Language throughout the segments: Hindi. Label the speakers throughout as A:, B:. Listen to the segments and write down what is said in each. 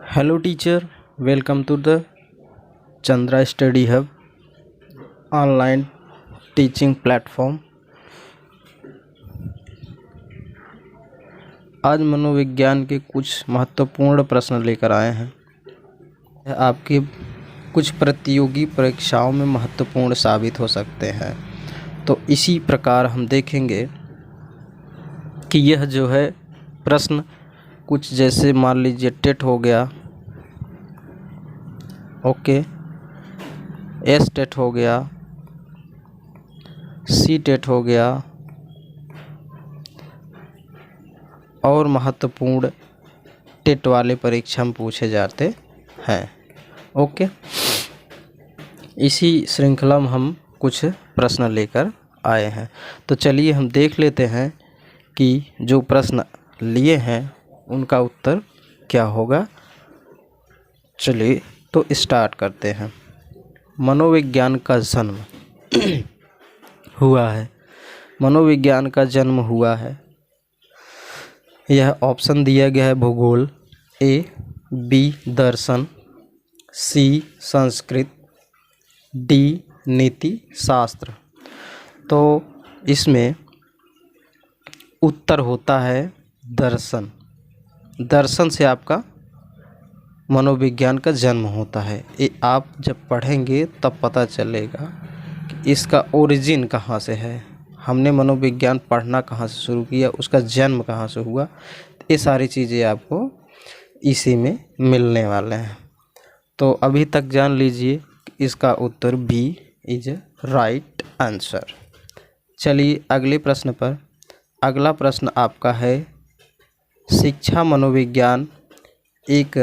A: Hello teacher, welcome to the Chandra Study Hub online teaching platform। आज मनोविज्ञान के कुछ महत्वपूर्ण प्रश्न लेकर आए हैं। यह आपके कुछ प्रतियोगी परीक्षाओं में महत्वपूर्ण साबित हो सकते हैं। तो इसी प्रकार हम देखेंगे कि यह जो है प्रश्न कुछ जैसे मान लीजिए टेट हो गया, ओके, एस टेट हो गया, सी टेट हो गया और महत्वपूर्ण टेट वाले परीक्षा में पूछे जाते हैं। ओके, इसी श्रृंखला में हम कुछ प्रश्न लेकर आए हैं। तो चलिए हम देख लेते हैं कि जो प्रश्न लिए हैं उनका उत्तर क्या होगा। चलिए तो स्टार्ट करते हैं। मनोविज्ञान का जन्म हुआ है। मनोविज्ञान का जन्म हुआ है। यह ऑप्शन दिया गया है भूगोल, ए बी दर्शन, सी संस्कृत, डी नीति शास्त्र। तो इसमें उत्तर होता है दर्शन। दर्शन से आपका मनोविज्ञान का जन्म होता है। ये आप जब पढ़ेंगे तब पता चलेगा कि इसका ओरिजिन कहाँ से है, हमने मनोविज्ञान पढ़ना कहाँ से शुरू किया, उसका जन्म कहाँ से हुआ। ये सारी चीज़ें आपको इसी में मिलने वाले हैं। तो अभी तक जान लीजिए कि इसका उत्तर बी इज राइट आंसर। चलिए अगले प्रश्न पर। अगला प्रश्न आपका है, शिक्षा मनोविज्ञान एक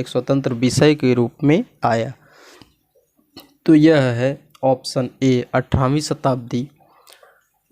A: स्वतंत्र विषय के रूप में आया। तो यह है ऑप्शन ए 18वीं शताब्दी,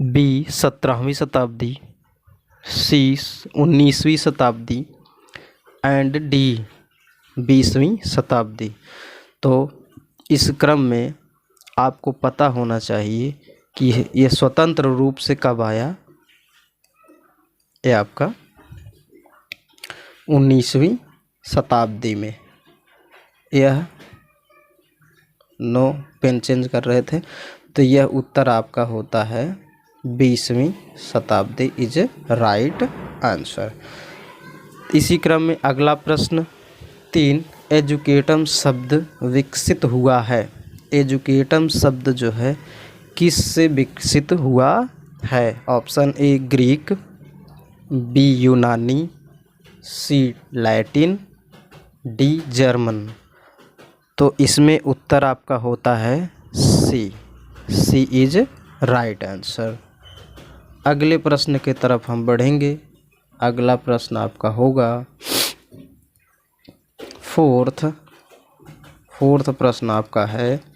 A: बी 17वीं शताब्दी, सी 19वीं शताब्दी एंड डी 20वीं शताब्दी। तो इस क्रम में आपको पता होना चाहिए कि यह स्वतंत्र रूप से कब आया। ये आपका 19वीं शताब्दी में। यह नो पेन चेंज कर रहे थे। तो यह उत्तर आपका होता है 20वीं शताब्दी इज राइट आंसर। इसी क्रम में अगला प्रश्न 3, एजुकेटम शब्द विकसित हुआ है। एजुकेटम शब्द जो है किस से विकसित हुआ है। ऑप्शन ए ग्रीक, बी यूनानी, सी लैटिन, डी जर्मन। तो इसमें उत्तर आपका होता है सी इज राइट आंसर। अगले प्रश्न के तरफ हम बढ़ेंगे। अगला प्रश्न आपका होगा फोर्थ प्रश्न आपका है,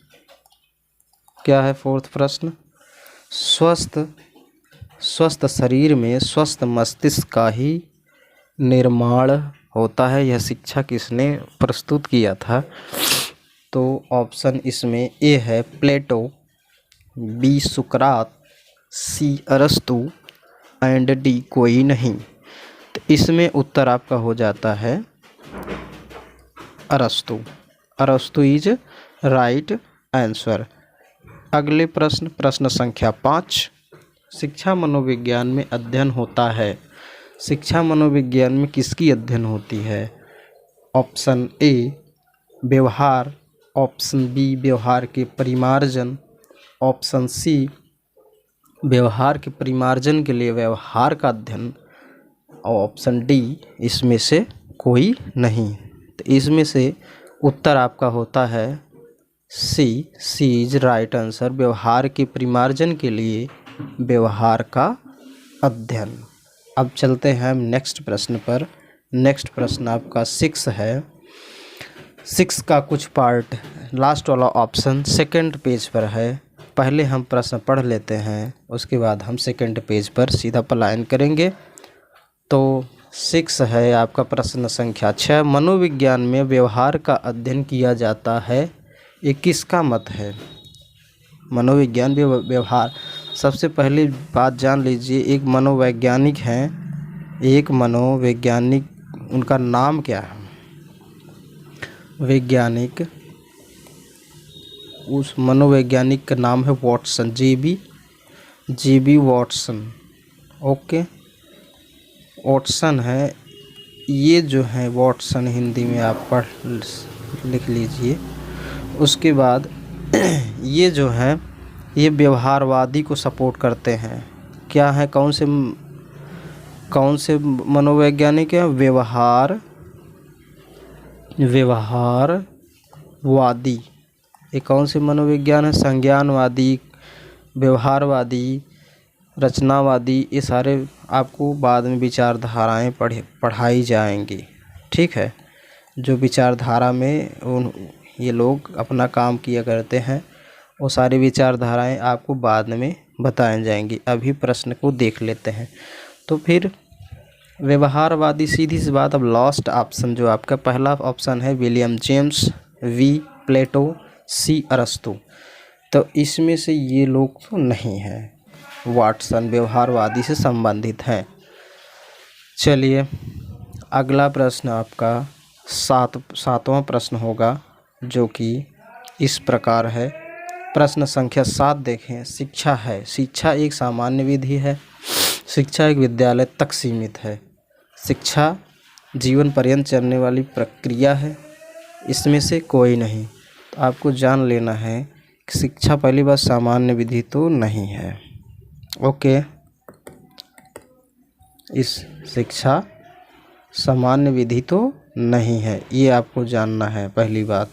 A: क्या है फोर्थ प्रश्न। स्वस्थ शरीर में स्वस्थ मस्तिष्क का ही निर्माण होता है। यह शिक्षा किसने प्रस्तुत किया था। तो ऑप्शन इसमें ए है प्लेटो, बी सुकरात, सी अरस्तु एंड डी कोई नहीं। तो इसमें उत्तर आपका हो जाता है अरस्तु इज राइट आंसर। अगले प्रश्न संख्या 5, शिक्षा मनोविज्ञान में अध्ययन होता है। शिक्षा मनोविज्ञान में किसकी अध्ययन होती है। ऑप्शन ए व्यवहार, ऑप्शन बी व्यवहार के परिमार्जन, ऑप्शन सी व्यवहार के परिमार्जन के लिए व्यवहार का अध्ययन, और ऑप्शन डी इसमें से कोई नहीं। तो इसमें से उत्तर आपका होता है सी इज राइट आंसर। व्यवहार के परिमार्जन के लिए व्यवहार का अध्ययन। अब चलते हैं हम नेक्स्ट प्रश्न पर। नेक्स्ट प्रश्न आपका 6 है। 6 का कुछ पार्ट, लास्ट वाला ऑप्शन सेकंड पेज पर है। पहले हम प्रश्न पढ़ लेते हैं, उसके बाद हम सेकंड पेज पर सीधा पलायन करेंगे। तो 6 है आपका प्रश्न संख्या 6, मनोविज्ञान में व्यवहार का अध्ययन किया जाता है, ये किसका मत है। मनोविज्ञान व्यवहार, सबसे पहली बात जान लीजिए, एक मनोवैज्ञानिक हैं एक मनोवैज्ञानिक, उनका नाम क्या है? वैज्ञानिक, उस मनोवैज्ञानिक का नाम है Watson, G B Watson. Okay, Watson है ये जो है, वॉटसन हिंदी में आप लिख लीजिए। उसके बाद ये जो है, ये व्यवहारवादी को सपोर्ट करते हैं। क्या है, कौन से मनोवैज्ञानिक है? व्यवहारवादी। ये कौन से मनोविज्ञान है? संज्ञानवादी, व्यवहारवादी, रचनावादी। ये सारे आपको बाद में विचारधाराएं पढ़ाई जाएंगी, ठीक है। जो विचारधारा में ये लोग अपना काम किया करते हैं, वो सारी विचारधाराएं आपको बाद में बताई जाएंगी। अभी प्रश्न को देख लेते हैं। तो फिर व्यवहारवादी, सीधी सी बात। अब लास्ट ऑप्शन जो आपका पहला ऑप्शन है, विलियम जेम्स, वी प्लेटो, सी अरस्तु। तो इसमें से ये लोग तो नहीं हैं। वाटसन व्यवहारवादी से संबंधित हैं। चलिए अगला प्रश्न आपका सातवां प्रश्न होगा, जो कि इस प्रकार है। प्रश्न संख्या 7 देखें। शिक्षा है, शिक्षा एक सामान्य विधि है। शिक्षा एक विद्यालय तक सीमित है। शिक्षा जीवन पर्यंत चलने वाली प्रक्रिया है। इसमें से कोई नहीं। तो आपको जान लेना है कि शिक्षा पहली बात सामान्य विधि तो नहीं है। ओके, इस शिक्षा सामान्य विधि तो नहीं है, ये आपको जानना है पहली बात।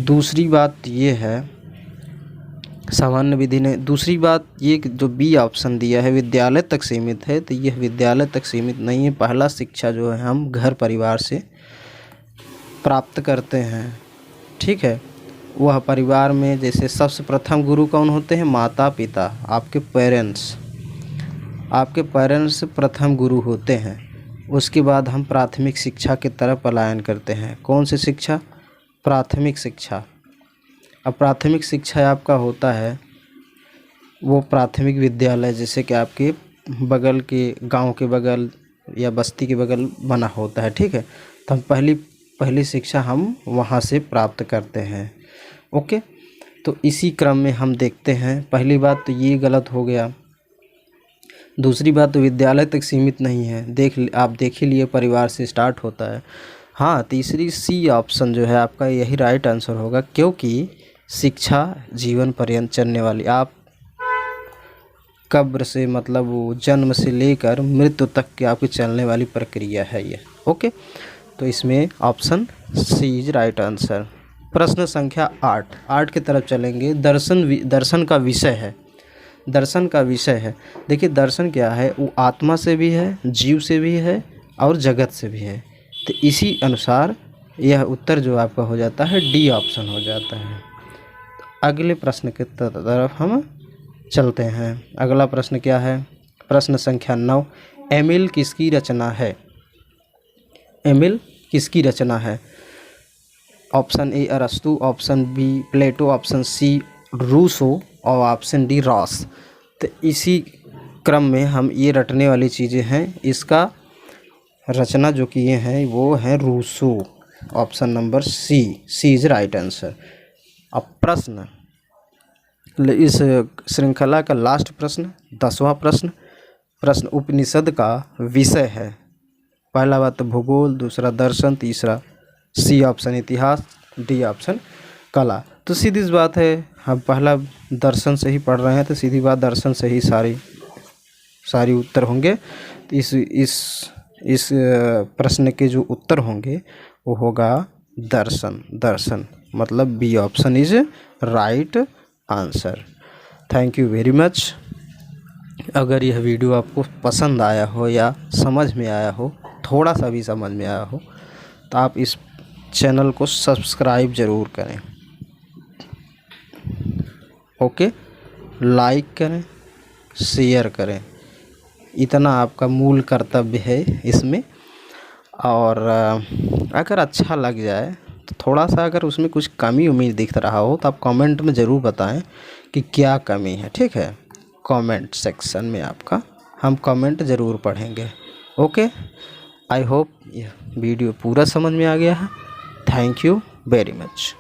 A: दूसरी बात ये है, सामान्य विधि ने। दूसरी बात ये कि जो बी ऑप्शन दिया है विद्यालय तक सीमित है, तो यह विद्यालय तक सीमित नहीं है। पहला शिक्षा जो है हम घर परिवार से प्राप्त करते हैं, ठीक है। वह परिवार में जैसे सबसे प्रथम गुरु कौन होते हैं? माता पिता, आपके पेरेंट्स प्रथम गुरु होते हैं। उसके बाद हम प्राथमिक शिक्षा की तरफ पलायन करते हैं। कौन सी शिक्षा? प्राथमिक शिक्षा। अब प्राथमिक शिक्षा आपका होता है वो प्राथमिक विद्यालय, जैसे कि आपके बगल के गांव के बगल या बस्ती के बगल बना होता है, ठीक है। तो हम पहली शिक्षा हम वहां से प्राप्त करते हैं। ओके, तो इसी क्रम में हम देखते हैं। पहली बात तो ये गलत हो गया। दूसरी बात तो विद्यालय तक सीमित नहीं है, आप देख ही लिए परिवार से स्टार्ट होता है। हाँ, तीसरी सी ऑप्शन जो है आपका यही राइट आंसर होगा, क्योंकि शिक्षा जीवन पर्यंत चलने वाली, आप कब्र से मतलब वो जन्म से लेकर मृत्यु तक की आपकी चलने वाली प्रक्रिया है ये। ओके, तो इसमें option C is right answer. प्रश्न संख्या 8 की तरफ चलेंगे। दर्शन का विषय है। दर्शन का विषय है, देखिए दर्शन क्या है, वो आत्मा से भी है, जीव से भी है और जगत से भी है। तो इसी अनुसार यह उत्तर जो आपका हो जाता है डी ऑप्शन हो जाता है। अगले प्रश्न की तरफ हम चलते हैं। अगला प्रश्न क्या है? प्रश्न संख्या 9, एमिल किसकी रचना है? एमिल किसकी रचना है? ऑप्शन ए अरस्तु, ऑप्शन बी प्लेटो, ऑप्शन सी रूसो और ऑप्शन डी रॉस। तो इसी क्रम में हम ये रटने वाली चीज़ें हैं। इसका रचना जो किए हैं वो है Rousseau. Option number C is right answer. अब प्रश्न, इस श्रृंखला का लास्ट प्रश्न, 10वां प्रश्न उपनिषद का विषय है। पहला बात तो भूगोल, दूसरा दर्शन, तीसरा सी ऑप्शन इतिहास, डी ऑप्शन कला। तो सीधी सी बात है, हम पहला दर्शन से ही पढ़ रहे हैं, तो सीधी बात दर्शन से ही सारी उत्तर होंगे। तो इस प्रश्न के जो उत्तर होंगे वो होगा दर्शन, मतलब B option is right answer. Thank you very much. अगर यह वीडियो आपको पसंद आया हो या समझ में आया हो, थोड़ा सा भी समझ में आया हो, तो आप इस चैनल को सब्सक्राइब ज़रूर करें। ओके, लाइक करें, शेयर करें, इतना आपका मूल कर्तव्य है इसमें। और अगर अच्छा लग जाए तो थोड़ा सा, अगर उसमें कुछ कमी उम्मीद दिख रहा हो तो आप कमेंट में ज़रूर बताएं कि क्या कमी है, ठीक है। कमेंट सेक्शन में आपका हम कमेंट ज़रूर पढ़ेंगे। ओके, आई होप यह वीडियो पूरा समझ में आ गया है। Thank you very much.